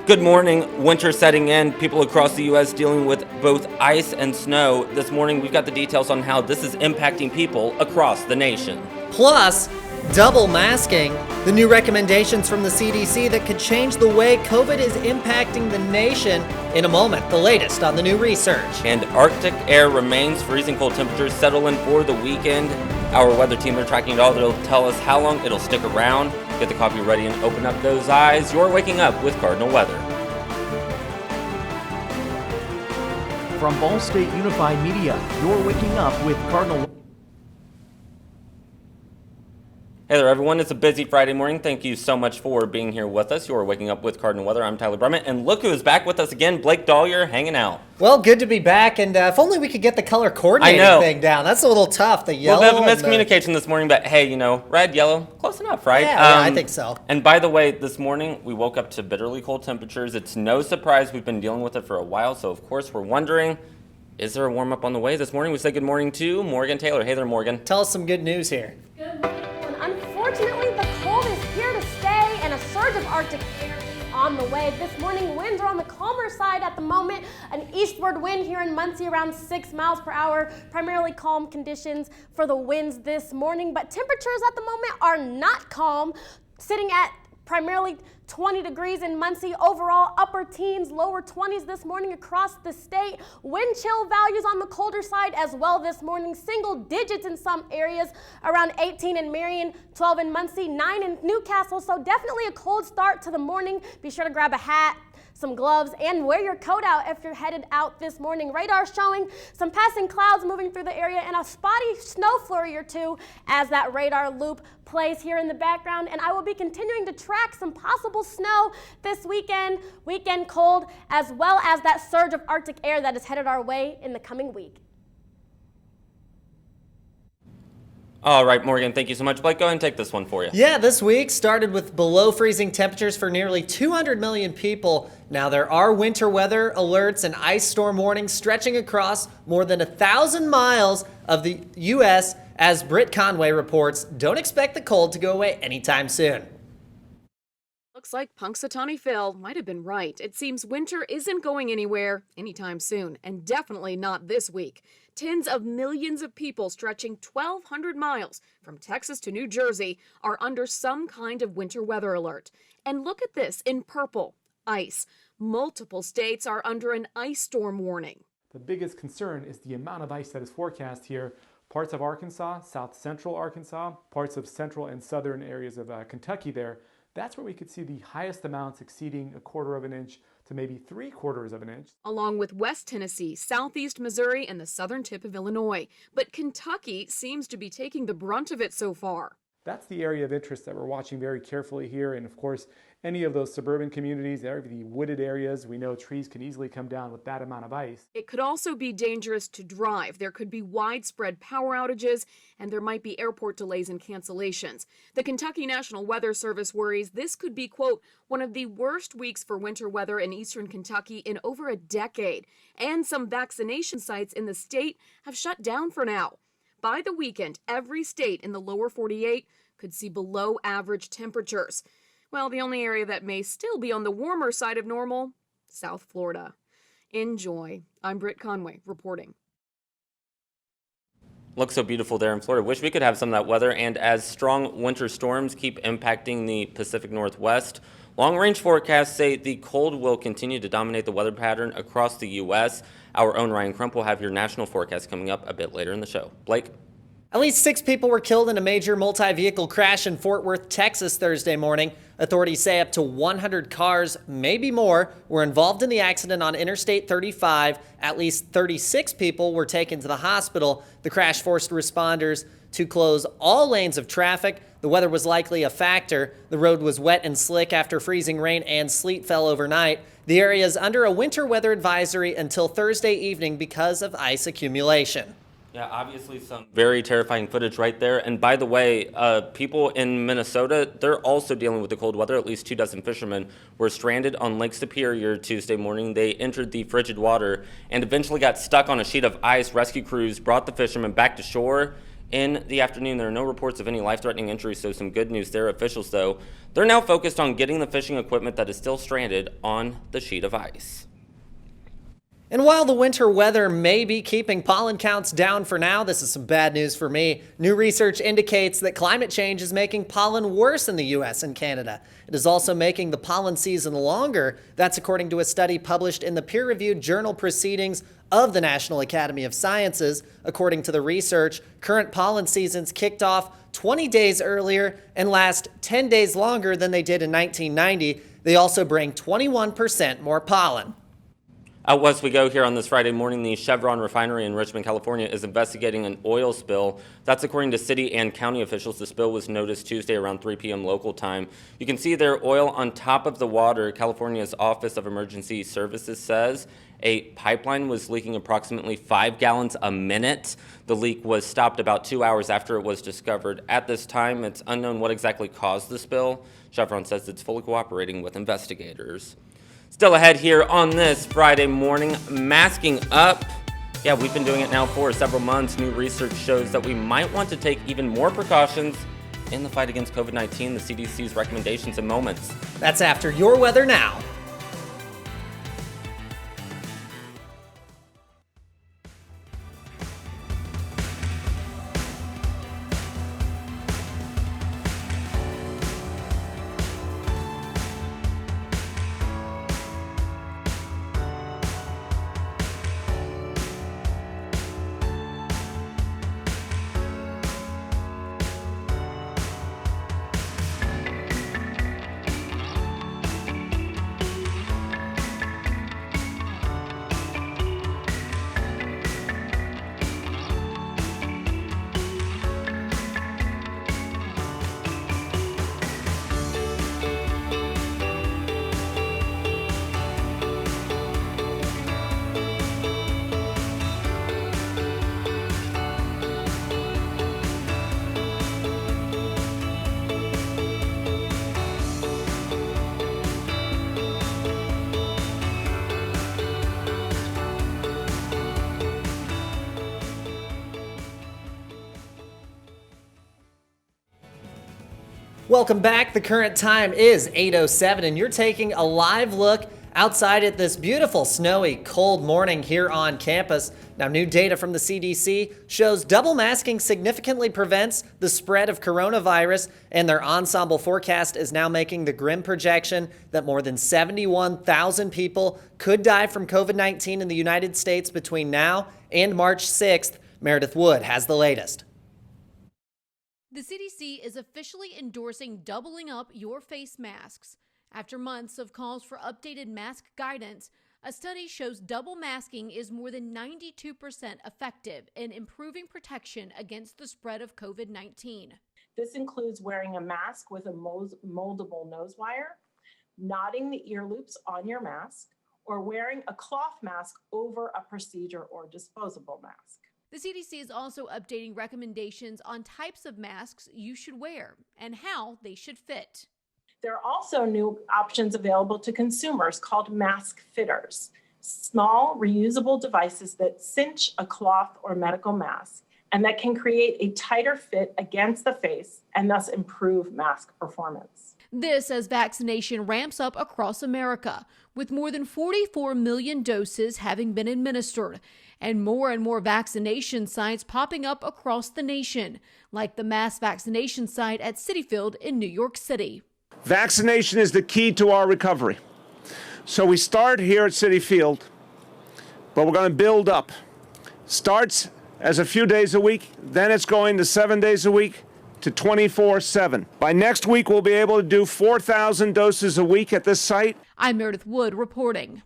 Good morning. Winter setting in. People across the U.S. dealing with both ice and snow. This morning, we've got the details on how this is impacting people across the nation. Plus, double masking, the new recommendations from the CDC that could change the way COVID is impacting the nation. In a moment, the latest on the new research. And Arctic air remains. Freezing cold temperatures settle in for the weekend. Our weather team, they're tracking it all. They'll tell us how long it'll stick around. Get the coffee ready and open up those eyes. You're waking up with Cardinal weather. From Ball State Unified Media, you're waking up with Cardinal. Hey there, everyone. It's a busy Friday morning. Thank you so much for being here with us. You're waking up with Cardinal Weather. I'm Tyler Brummett, and look who is back with us again, Blake Dahlier, hanging out. Well, good to be back, and if only we could get the color coordinating thing down. That's a little tough, the yellow. Well, a bit of miscommunication this morning, but hey, red, yellow, close enough, right? Yeah, I think so. And by the way, this morning, we woke up to bitterly cold temperatures. It's no surprise. We've been dealing with it for a while, so of course, we're wondering, is there a warm-up on the way? This morning, we say good morning to Morgan Taylor. Hey there, Morgan. Tell us some good news here. Good morning. Unfortunately, the cold is here to stay, and a surge of Arctic air is on the way. This morning, winds are on the calmer side at the moment. An eastward wind here in Muncie around 6 miles per hour. Primarily calm conditions for the winds this morning, but temperatures at the moment are not calm, sitting at primarily 20 degrees in Muncie. Overall, upper teens, lower 20s this morning across the state. Wind chill values on the colder side as well this morning. Single digits in some areas, around 18 in Marion, 12 in Muncie, 9 in Newcastle. So definitely a cold start to the morning. Be sure to grab a hat, some gloves, and wear your coat out if you're headed out this morning. Radar showing some passing clouds moving through the area and a spotty snow flurry or two as that radar loop plays here in the background. And I will be continuing to track some possible snow this weekend, weekend cold, as well as that surge of Arctic air that is headed our way in the coming week. All right, Morgan, thank you so much. Blake, go ahead and take this one for you. Yeah, this week started with below freezing temperatures for nearly 200 million people. Now, there are winter weather alerts and ice storm warnings stretching across more than 1,000 miles of the U.S. As Britt Conway reports, don't expect the cold to go away anytime soon. Looks like Punxsutawney Phil might have been right. It seems winter isn't going anywhere anytime soon, and definitely not this week. Tens of millions of people stretching 1,200 miles from Texas to New Jersey are under some kind of winter weather alert. And look at this in purple, ice. Multiple states are under an ice storm warning. The biggest concern is the amount of ice that is forecast here. Parts of Arkansas, south central Arkansas, parts of central and southern areas of Kentucky there. That's where we could see the highest amounts exceeding 1/4 of an inch to maybe 3/4 of an inch. Along with West Tennessee, southeast Missouri, and the southern tip of Illinois. But Kentucky seems to be taking the brunt of it so far. That's the area of interest that we're watching very carefully here. And of course, any of those suburban communities, the wooded areas, we know trees can easily come down with that amount of ice. It could also be dangerous to drive. There could be widespread power outages, and there might be airport delays and cancellations. The Kentucky National Weather Service worries this could be, quote, one of the worst weeks for winter weather in eastern Kentucky in over a decade. And some vaccination sites in the state have shut down for now. By the weekend, every state in the lower 48 could see below average temperatures. Well, the only area that may still be on the warmer side of normal, South Florida. Enjoy. I'm Britt Conway reporting. Looks so beautiful there in Florida. Wish we could have some of that weather. And as strong winter storms keep impacting the Pacific Northwest, long-range forecasts say the cold will continue to dominate the weather pattern across the U.S. Our own Ryan Crump will have your national forecast coming up a bit later in the show. Blake? At least 6 people were killed in a major multi-vehicle crash in Fort Worth, Texas Thursday morning. Authorities say up to 100 cars, maybe more, were involved in the accident on Interstate 35. At least 36 people were taken to the hospital. The crash forced responders to close all lanes of traffic. The weather was likely a factor. The road was wet and slick after freezing rain and sleet fell overnight. The area is under a winter weather advisory until Thursday evening because of ice accumulation. Yeah, obviously some very terrifying footage right there. And by the way, people in Minnesota, they're also dealing with the cold weather. At least 24 fishermen were stranded on Lake Superior Tuesday morning. They entered the frigid water and eventually got stuck on a sheet of ice. Rescue crews brought the fishermen back to shore. In the afternoon, there are no reports of any life-threatening injuries, so some good news there. Officials, though, they're now focused on getting the fishing equipment that is still stranded on the sheet of ice. And while the winter weather may be keeping pollen counts down for now, this is some bad news for me. New research indicates that climate change is making pollen worse in the U.S. and Canada. It is also making the pollen season longer. That's according to a study published in the peer-reviewed journal Proceedings of the National Academy of Sciences. According to the research, current pollen seasons kicked off 20 days earlier and last 10 days longer than they did in 1990. They also bring 21% more pollen. Out west we go here on this Friday morning. The Chevron refinery in Richmond, California is investigating an oil spill. That's according to city and county officials. The spill was noticed Tuesday around 3 p.m. local time. You can see there oil on top of the water. California's Office of Emergency Services says a pipeline was leaking approximately 5 gallons a minute. The leak was stopped about 2 hours after it was discovered. At this time, it's unknown what exactly caused the spill. Chevron says it's fully cooperating with investigators. Still ahead here on this Friday morning, masking up. Yeah, we've been doing it now for several months. New research shows that we might want to take even more precautions in the fight against COVID-19. The CDC's recommendations in moments. That's after your weather now. Welcome back. The current time is 8:07 and you're taking a live look outside at this beautiful, snowy, cold morning here on campus. Now, new data from the CDC shows double masking significantly prevents the spread of coronavirus, and their ensemble forecast is now making the grim projection that more than 71,000 people could die from COVID-19 in the United States between now and March 6th. Meredith Wood has the latest. The CDC is officially endorsing doubling up your face masks. After months of calls for updated mask guidance, a study shows double masking is more than 92% effective in improving protection against the spread of COVID-19. This includes wearing a mask with a moldable nose wire, knotting the ear loops on your mask, or wearing a cloth mask over a procedure or disposable mask. The CDC is also updating recommendations on types of masks you should wear and how they should fit. There are also new options available to consumers called mask fitters, small reusable devices that cinch a cloth or medical mask and that can create a tighter fit against the face and thus improve mask performance. This as vaccination ramps up across America, with more than 44 million doses having been administered and more vaccination sites popping up across the nation, like the mass vaccination site at Citi Field in New York City. Vaccination is the key to our recovery. So we start here at Citi Field, but we're going to build up. Starts as a few days a week, then it's going to 7 days a week to 24/7. By next week, we'll be able to do 4,000 doses a week at this site. I'm Meredith Wood reporting.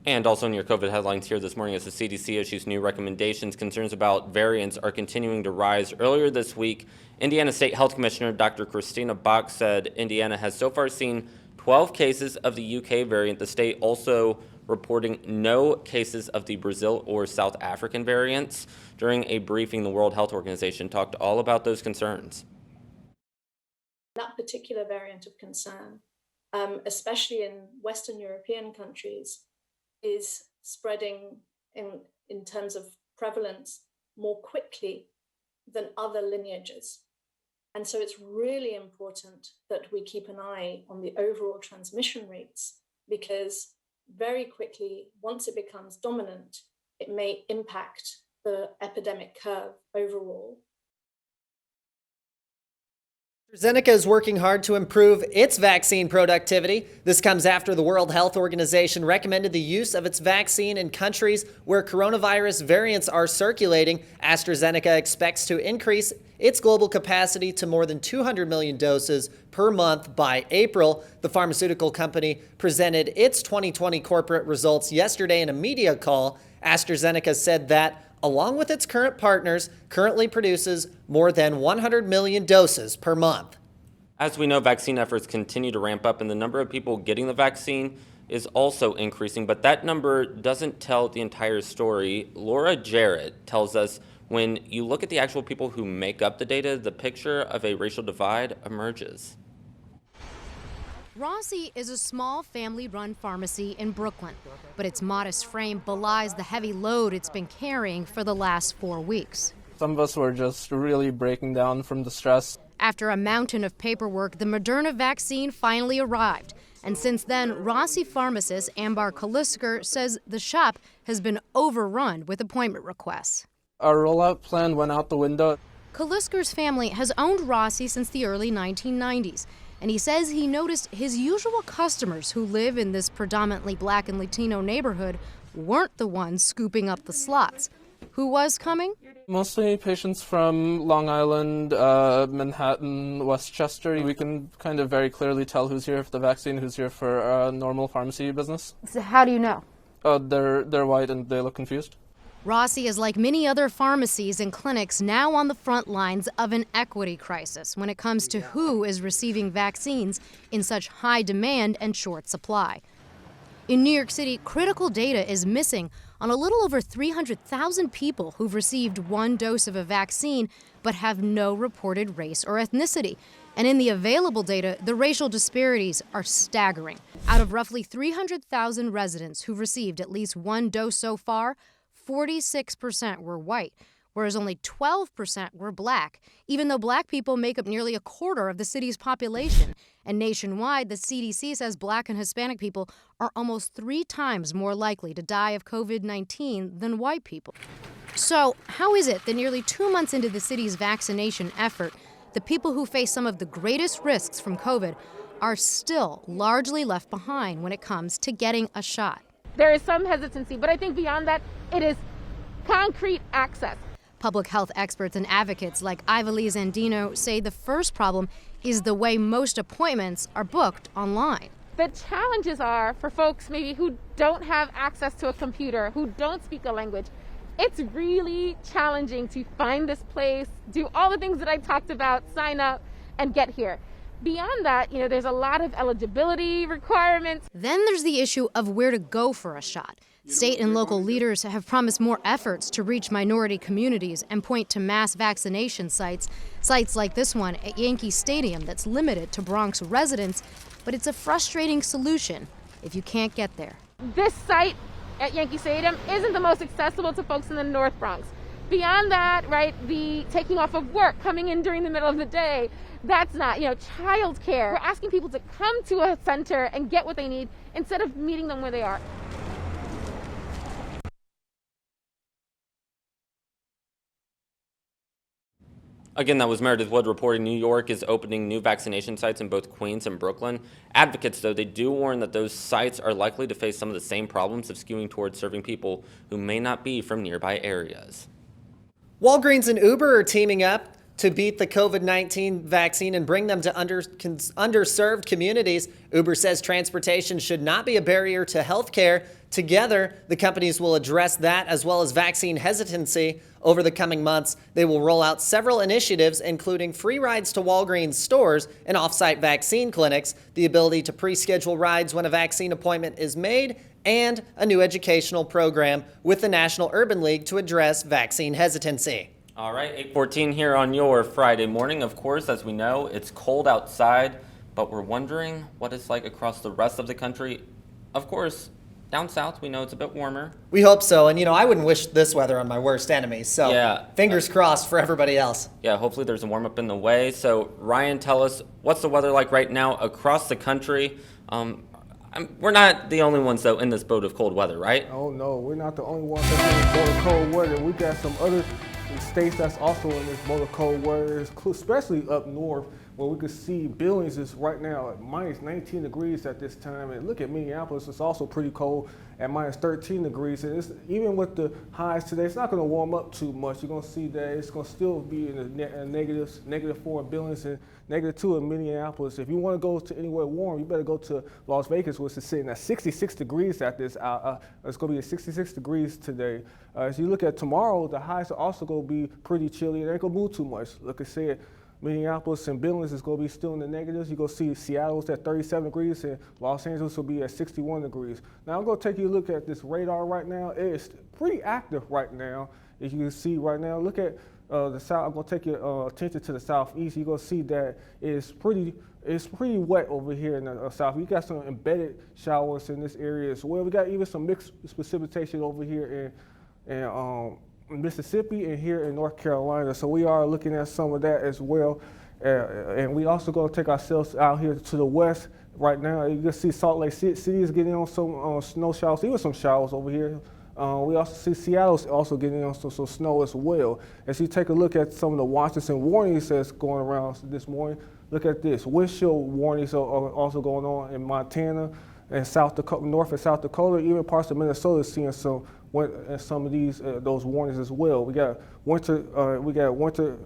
And also in your COVID headlines here this morning, as the CDC issues new recommendations, concerns about variants are continuing to rise. Earlier this week, Indiana State Health Commissioner Dr. Christina Bach said Indiana has so far seen 12 cases of the UK variant. The state also reporting no cases of the Brazil or South African variants. During a briefing, the World Health Organization talked all about those concerns. That particular variant of concern, especially in Western European countries, is spreading in terms of prevalence more quickly than other lineages. And so it's really important that we keep an eye on the overall transmission rates, because very quickly, once it becomes dominant, it may impact the epidemic curve overall. AstraZeneca is working hard to improve its vaccine productivity. This comes after the World Health Organization recommended the use of its vaccine in countries where coronavirus variants are circulating. AstraZeneca expects to increase its global capacity to more than 200 million doses per month by April. The pharmaceutical company presented its 2020 corporate results yesterday in a media call. AstraZeneca said that, along with its current partners, currently produces more than 100 million doses per month. As we know, vaccine efforts continue to ramp up, and the number of people getting the vaccine is also increasing, but that number doesn't tell the entire story. Laura Jarrett tells us when you look at the actual people who make up the data, the picture of a racial divide emerges. Rossi is a small family-run pharmacy in Brooklyn, but its modest frame belies the heavy load it's been carrying for the last 4 weeks. Some of us were just really breaking down from the stress. After a mountain of paperwork, the Moderna vaccine finally arrived. And since then, Rossi pharmacist Ambar Kalisker says the shop has been overrun with appointment requests. Our rollout plan went out the window. Kalisker's family has owned Rossi since the early 1990s. And he says he noticed his usual customers who live in this predominantly black and Latino neighborhood weren't the ones scooping up the slots. Who was coming? Mostly patients from Long Island, Manhattan, Westchester. We can kind of very clearly tell who's here for the vaccine, who's here for normal pharmacy business. So how do you know? They're white and they look confused. Rossi is like many other pharmacies and clinics now on the front lines of an equity crisis when it comes to who is receiving vaccines in such high demand and short supply. In New York City, critical data is missing on a little over 300,000 people who've received one dose of a vaccine but have no reported race or ethnicity. And in the available data, the racial disparities are staggering. Out of roughly 300,000 residents who've received at least one dose so far, 46% were white, whereas only 12% were black, even though black people make up nearly a quarter of the city's population. And nationwide, the CDC says black and Hispanic people are almost 3 times more likely to die of COVID-19 than white people. So how is it that nearly 2 months into the city's vaccination effort, the people who face some of the greatest risks from COVID are still largely left behind when it comes to getting a shot? There is some hesitancy, but I think beyond that, it is concrete access. Public health experts and advocates like Ivalise Andino say the first problem is the way most appointments are booked online. The challenges are for folks maybe who don't have access to a computer, who don't speak a language. It's really challenging to find this place, do all the things that I talked about, sign up, and get here. Beyond that, there's a lot of eligibility requirements. Then there's the issue of where to go for a shot. State and local leaders have promised more efforts to reach minority communities and point to mass vaccination sites like this one at Yankee Stadium that's limited to Bronx residents, but it's a frustrating solution if you can't get there. This site at Yankee Stadium isn't the most accessible to folks in the North Bronx. Beyond that, right, the taking off of work, coming in during the middle of the day, that's not, child care. We're asking people to come to a center and get what they need instead of meeting them where they are. Again, that was Meredith Wood reporting New York is opening new vaccination sites in both Queens and Brooklyn. Advocates, though, they do warn that those sites are likely to face some of the same problems of skewing towards serving people who may not be from nearby areas. Walgreens and Uber are teaming up to beat the COVID-19 vaccine and bring them to underserved communities. Uber says transportation should not be a barrier to health care. Together, the companies will address that as well as vaccine hesitancy. Over the coming months, they will roll out several initiatives, including free rides to Walgreens stores and off-site vaccine clinics, the ability to pre-schedule rides when a vaccine appointment is made, and a new educational program with the National Urban League to address vaccine hesitancy. All right, 8:14 here on your Friday morning. Of course, as we know, it's cold outside, but we're wondering what it's like across the rest of the country. Of course, down south, we know it's a bit warmer. We hope so. And, I wouldn't wish this weather on my worst enemy. So Yeah. fingers crossed for everybody else. Yeah, hopefully there's a warm up in the way. So, Ryan, tell us, what's the weather like right now across the country? We're not the only ones, though, in this boat of cold weather, right? Oh, no, we're not the only ones that's in this boat of cold weather. We got some other states that's also in this boat of cold weather, especially up north, where we could see Billings is right now at minus 19 degrees at this time. And look at Minneapolis, it's also pretty cold at minus 13 degrees. And it's, even with the highs today, it's not going to warm up too much. You're going to see that it's going to still be in the -4 in Billings and -2 in Minneapolis. If you want to go to anywhere warm, you better go to Las Vegas, which is sitting at 66 degrees at this. It's going to be at 66 degrees today. As you look at tomorrow, the highs are also going to be pretty chilly. It ain't going to move too much. Like I said, Minneapolis and Billings is going to be still in the negatives. You're going to see Seattle's at 37 degrees and Los Angeles will be at 61 degrees. Now I'm going to take you a look at this radar right now. It's pretty active right now. As you can see right now, look at the south. I'm going to take your attention to the southeast. You're going to see that it's pretty wet over here in the south. We got some embedded showers in this area as well. We got even some mixed precipitation over here in Mississippi and here in North Carolina. So we are looking at some of that as well. And we also going to take ourselves out here to the west right now. You can see Salt Lake City is getting on some snow showers, even some showers over here. We also see Seattle's also getting on some snow as well. As you take a look at some of the watches and warnings that's going around this morning, look at this. Wind chill warnings are also going on in Montana and South Dakota, North and South Dakota, even parts of Minnesota seeing some of these those warnings as well. We got winter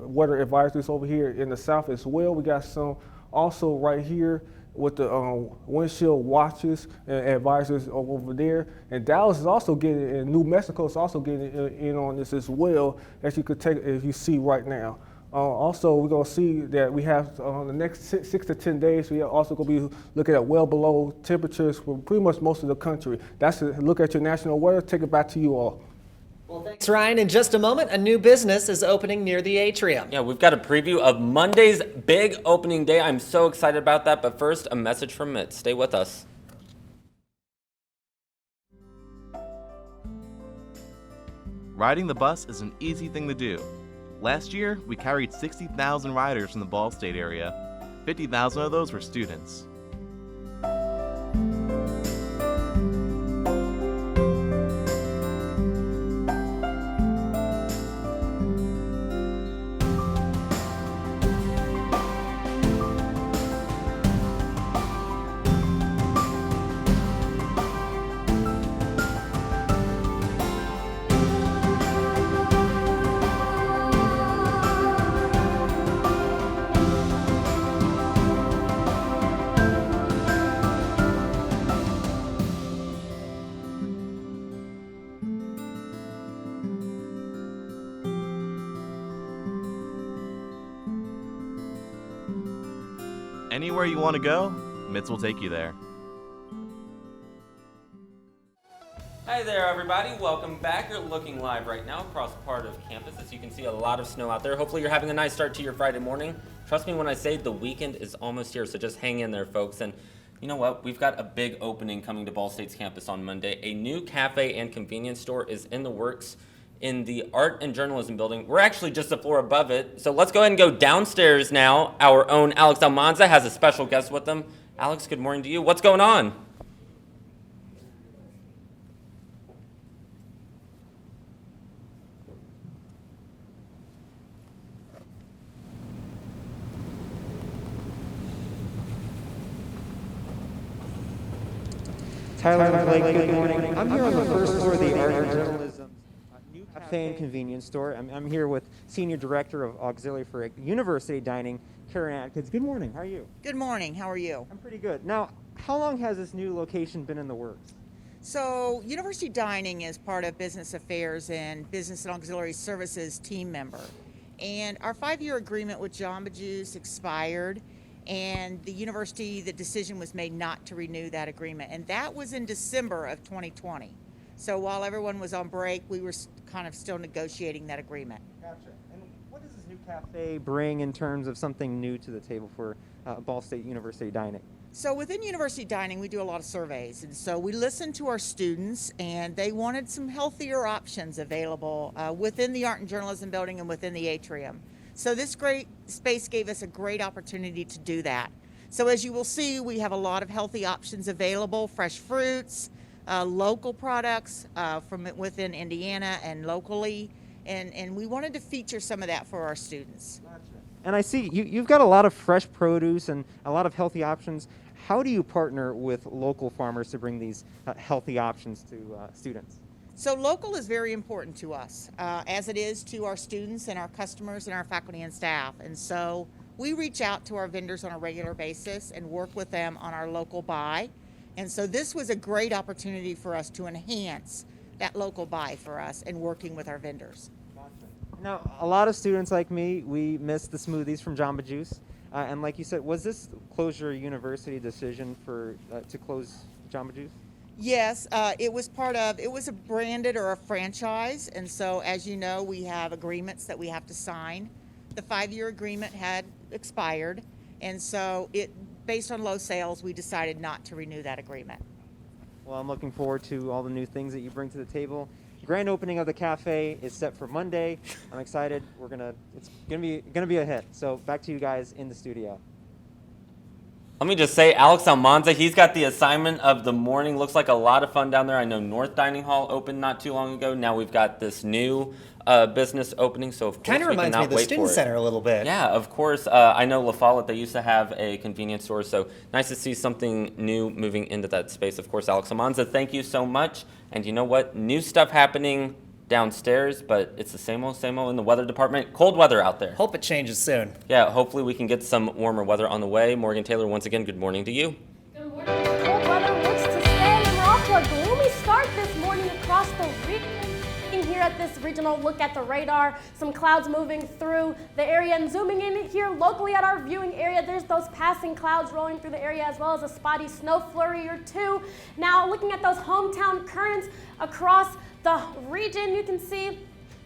weather advisories over here in the south as well. We got some also right here with the windshield watches and advisors over there. And Dallas is also getting, and New Mexico is also getting in on this as well, as you could take, if you see right now. Also, we're going to see that we have the next 6 to 10 days, we are also going to be looking at well below temperatures for pretty much most of the country. That's a look at your national weather. Take it back to you all. Well, thanks, Ryan. In just a moment, a new business is opening near the atrium. Yeah, we've got a preview of Monday's big opening day. I'm so excited about that. But first, a message from Mitt. Stay with us. Riding the bus is an easy thing to do. Last year, we carried 60,000 riders from the Ball State area. 50,000 of those were students. Anywhere you want to go, Mitts will take you there. Hi there, everybody. Welcome back. You're looking live right now across part of campus. As you can see, a lot of snow out there. Hopefully, you're having a nice start to your Friday morning. Trust me when I say the weekend is almost here, so just hang in there, folks. And you know what? We've got a big opening coming to Ball State's campus on Monday. A new cafe and convenience store is in the works in the Art and Journalism building. We're actually just a floor above it. So let's go ahead and go downstairs now. Our own Alex Almanza has a special guest with them. Alex, good morning to you. What's going on? Tyler Blake, good morning. I'm here on the first floor of the Art and Journalism new cafe and convenience store. I'm here with Senior Director of Auxiliary for University Dining, Karen Atkins. Good morning. How are you? Good morning. How are you? I'm pretty good. Now, how long has this new location been in the works? So, University Dining is part of Business Affairs and Business and Auxiliary Services team member. And our 5-year agreement with Jamba Juice expired, and the university, the decision was made not to renew that agreement. And that was in December of 2020. So while everyone was on break, we were kind of still negotiating that agreement. Gotcha. And what does this new cafe bring in terms of something new to the table for Ball State University Dining? So within University Dining, we do a lot of surveys. And so we listened to our students, and they wanted some healthier options available within the Art and Journalism building and within the atrium. So this great space gave us a great opportunity to do that. So as you will see, we have a lot of healthy options available, fresh fruits, local products from within Indiana and locally. And we wanted to feature some of that for our students. And I see you've got a lot of fresh produce and a lot of healthy options. How do you partner with local farmers to bring these healthy options to students? So local is very important to us, as it is to our students and our customers and our faculty and staff. And so we reach out to our vendors on a regular basis and work with them on our local buy. And so this was a great opportunity for us to enhance that local buy for us and working with our vendors. Now, a lot of students like me, we miss the smoothies from Jamba Juice. And like you said, was this closure a university decision to close Jamba Juice? Yes, it was a branded or a franchise. And so, as you know, we have agreements that we have to sign. The 5-year agreement had expired. And so based on low sales, we decided not to renew that agreement. Well, I'm looking forward to all the new things that you bring to the table. Grand opening of the cafe is set for Monday. I'm excited. It's gonna be a hit. So back to you guys in the studio. Let me just say, Alex Almanza, he's got the assignment of the morning. Looks like a lot of fun down there. I know North Dining Hall opened not too long ago. Now we've got this new business opening, so of course Kind of reminds me of the student center a little bit. Yeah, of course. I know La Follette, they used to have a convenience store, so nice to see something new moving into that space. Of course, Alex Almanza, thank you so much. And you know what? New stuff happening downstairs, but it's the same old in the weather department. Cold weather out there. Hope it changes soon. Yeah, hopefully we can get some warmer weather on the way. Morgan Taylor, once again, good morning to you. Good morning. Cold weather looks to stay, and we're off to a gloomy start this morning across the region. Here at this regional look at the radar, some clouds moving through the area, and zooming in here locally at our viewing area, there's those passing clouds rolling through the area, as well as a spotty snow flurry or two. Now looking at those hometown currents across the region, you can see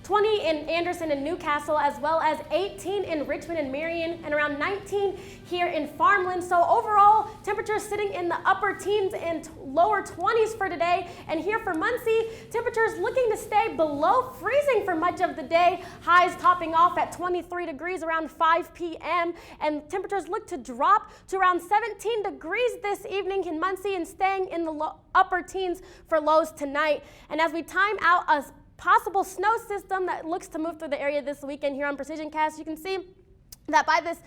20 in Anderson and Newcastle, as well as 18 in Richmond and Marion, and around 19 here in Farmland. So overall, temperatures sitting in the upper teens and lower 20s for today. And here for Muncie, temperatures looking to stay below freezing for much of the day. Highs topping off at 23 degrees around 5 p.m. And temperatures look to drop to around 17 degrees this evening in Muncie and staying in the upper teens for lows tonight. And as we time out a possible snow system that looks to move through the area this weekend here on Precision Cast, you can see that by this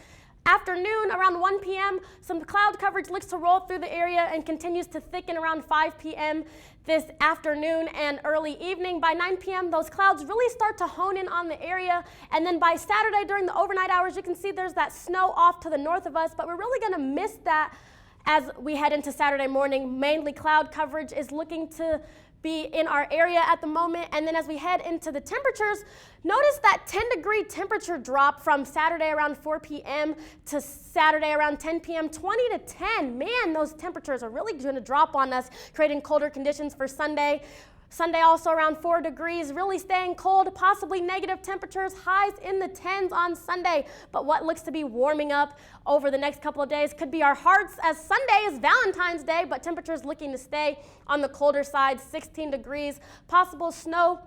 afternoon, around 1 p.m., some cloud coverage looks to roll through the area and continues to thicken around 5 p.m. this afternoon and early evening. By 9 p.m., those clouds really start to hone in on the area. And then by Saturday, during the overnight hours, you can see there's that snow off to the north of us, but we're really going to miss that as we head into Saturday morning. Mainly cloud coverage is looking to be in our area at the moment. And then as we head into the temperatures, notice that 10-degree temperature drop from Saturday around 4 p.m. to Saturday around 10 p.m. 20 to 10. Man, those temperatures are really going to drop on us, creating colder conditions for Sunday. Sunday also around 4 degrees, really staying cold, possibly negative temperatures, highs in the 10s on Sunday. But what looks to be warming up over the next couple of days could be our hearts, as Sunday is Valentine's Day, but temperatures looking to stay on the colder side, 16 degrees. Possible snow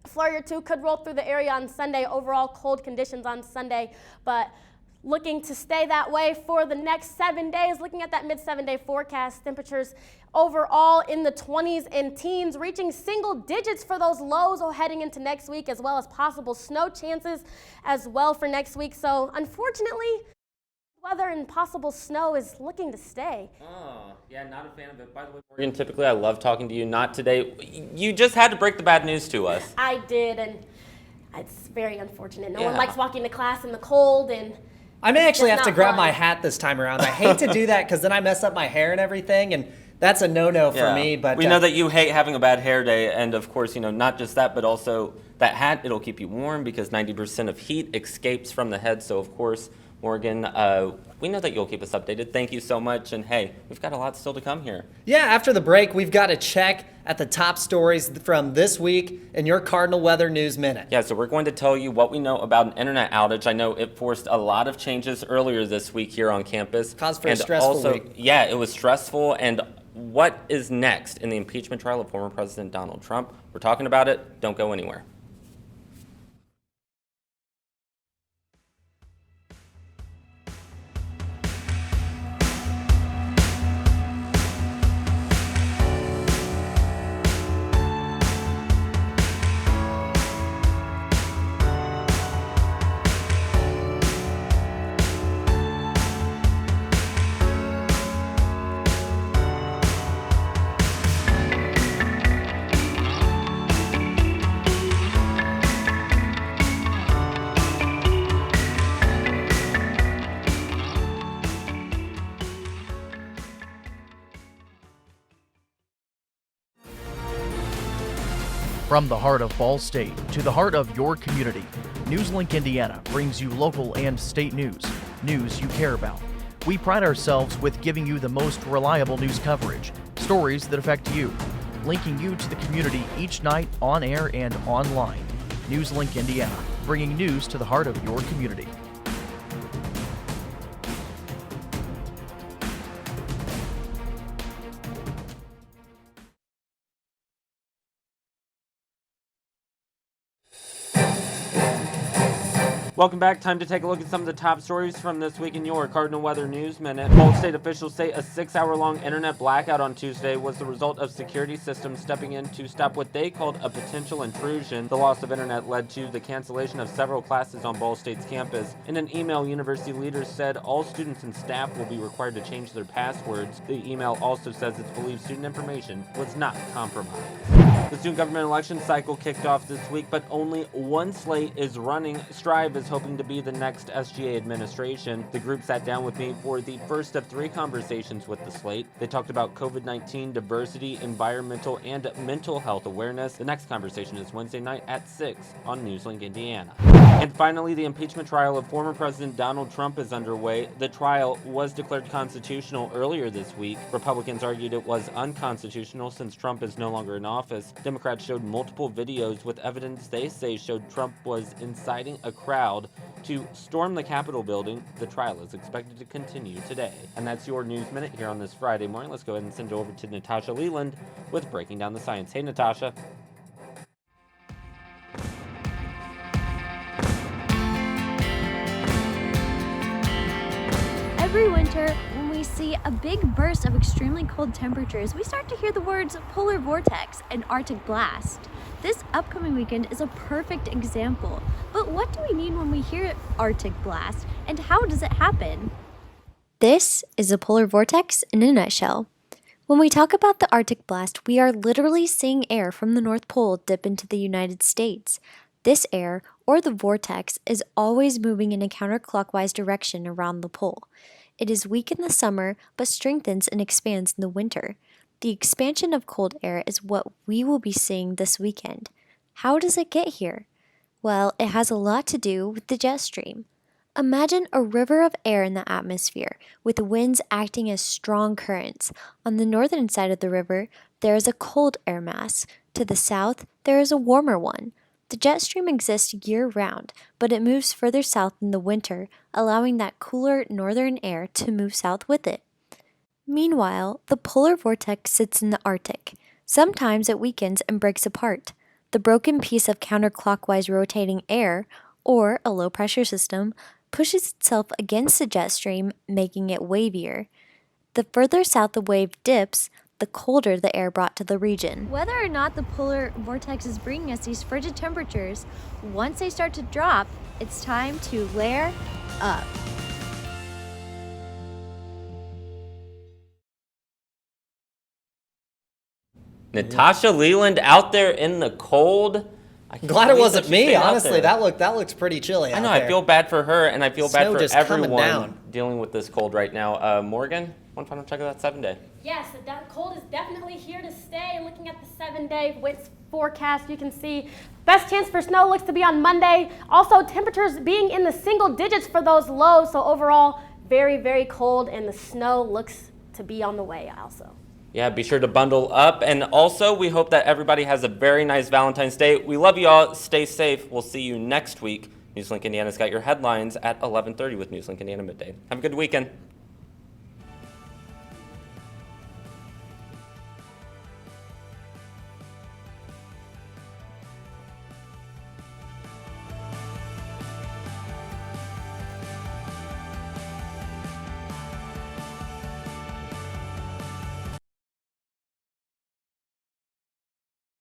flurry or two could roll through the area on Sunday. Overall cold conditions on Sunday, but looking to stay that way for the next 7 days. Looking at that mid-7-day forecast, temperatures overall in the 20s and teens, reaching single digits for those lows heading into next week, as well as possible snow chances as well for next week. So unfortunately, weather and possible snow is looking to stay. Oh, yeah, not a fan of it. By the way, Morgan, typically I love talking to you. Not today. You just had to break the bad news to us. I did, and it's very unfortunate. No Yeah. one likes walking to class in the cold, and I may actually it's have to not grab fun. my hat this time around. I hate to do that because then I mess up my hair and everything, and that's a no-no for me. But we know that you hate having a bad hair day, and of course, you know, not just that, but also that hat, it'll keep you warm because 90% of heat escapes from the head. So of course, Morgan, we know that you'll keep us updated. Thank you so much. And hey, we've got a lot still to come here. Yeah, after the break, we've got to check at the top stories from this week in your Cardinal Weather News Minute. Yeah, so we're going to tell you what we know about an internet outage. I know it forced a lot of changes earlier this week here on campus. Caused for a stressful week. Yeah, it was stressful. And what is next in the impeachment trial of former President Donald Trump? We're talking about it. Don't go anywhere. From the heart of Ball State to the heart of your community, NewsLink Indiana brings you local and state news you care about. We pride ourselves with giving you the most reliable news coverage, stories that affect you, linking you to the community each night on air and online. NewsLink Indiana, bringing news to the heart of your community. Welcome back. Time to take a look at some of the top stories from this week in your Cardinal Weather News Minute. Both state officials say a 6-hour-long internet blackout on Tuesday was the result of security systems stepping in to stop what they called a potential intrusion. The loss of internet led to the cancellation of several classes on Ball State's campus. In an email, university leaders said all students and staff will be required to change their passwords. The email also says it's believed student information was not compromised. The student government election cycle kicked off this week, but only one slate is running. Strive is hoping to be the next SGA administration. The group sat down with me for the first of 3 conversations with the slate. They talked about COVID-19, diversity, environmental, and mental health awareness. The next conversation is Wednesday night at 6 on NewsLink Indiana. And finally, the impeachment trial of former President Donald Trump is underway. The trial was declared constitutional earlier this week. Republicans argued it was unconstitutional since Trump is no longer in office. Democrats showed multiple videos with evidence they say showed Trump was inciting a crowd to storm the Capitol building. The trial is expected to continue today. And that's your News Minute here on this Friday morning. Let's go ahead and send it over to Natasha Leland with Breaking Down the Science. Hey, Natasha. Every winter, when we see a big burst of extremely cold temperatures, we start to hear the words polar vortex and Arctic blast. This upcoming weekend is a perfect example. But what do we mean when we hear Arctic blast, and how does it happen? This is a polar vortex in a nutshell. When we talk about the Arctic blast, we are literally seeing air from the North Pole dip into the United States. This air, or the vortex, is always moving in a counterclockwise direction around the pole. It is weak in the summer, but strengthens and expands in the winter. The expansion of cold air is what we will be seeing this weekend. How does it get here? Well, it has a lot to do with the jet stream. Imagine a river of air in the atmosphere, with winds acting as strong currents. On the northern side of the river, there is a cold air mass. To the south, there is a warmer one. The jet stream exists year-round, but it moves further south in the winter, allowing that cooler northern air to move south with it. Meanwhile, the polar vortex sits in the Arctic. Sometimes it weakens and breaks apart. The broken piece of counterclockwise rotating air, or a low-pressure system, pushes itself against the jet stream, making it wavier. The further south the wave dips, the colder the air brought to the region. Whether or not the polar vortex is bringing us these frigid temperatures, once they start to drop, it's time to layer up. Natasha Leland out there in the cold. I can't Glad it believe wasn't that she me, stayed out honestly. there. That looks pretty chilly I out know. there. I feel bad for her, and I feel bad Snow for just coming everyone down. dealing with this cold right now. Morgan, one final check of that 7-day. Yes, the cold is definitely here to stay. Looking at the 7-day forecast, you can see best chance for snow looks to be on Monday. Also, temperatures being in the single digits for those lows. So overall, very, very cold, and the snow looks to be on the way also. Yeah, be sure to bundle up. And also, we hope that everybody has a very nice Valentine's Day. We love you all. Stay safe. We'll see you next week. NewsLink Indiana's got your headlines at 11:30 with NewsLink Indiana Midday. Have a good weekend.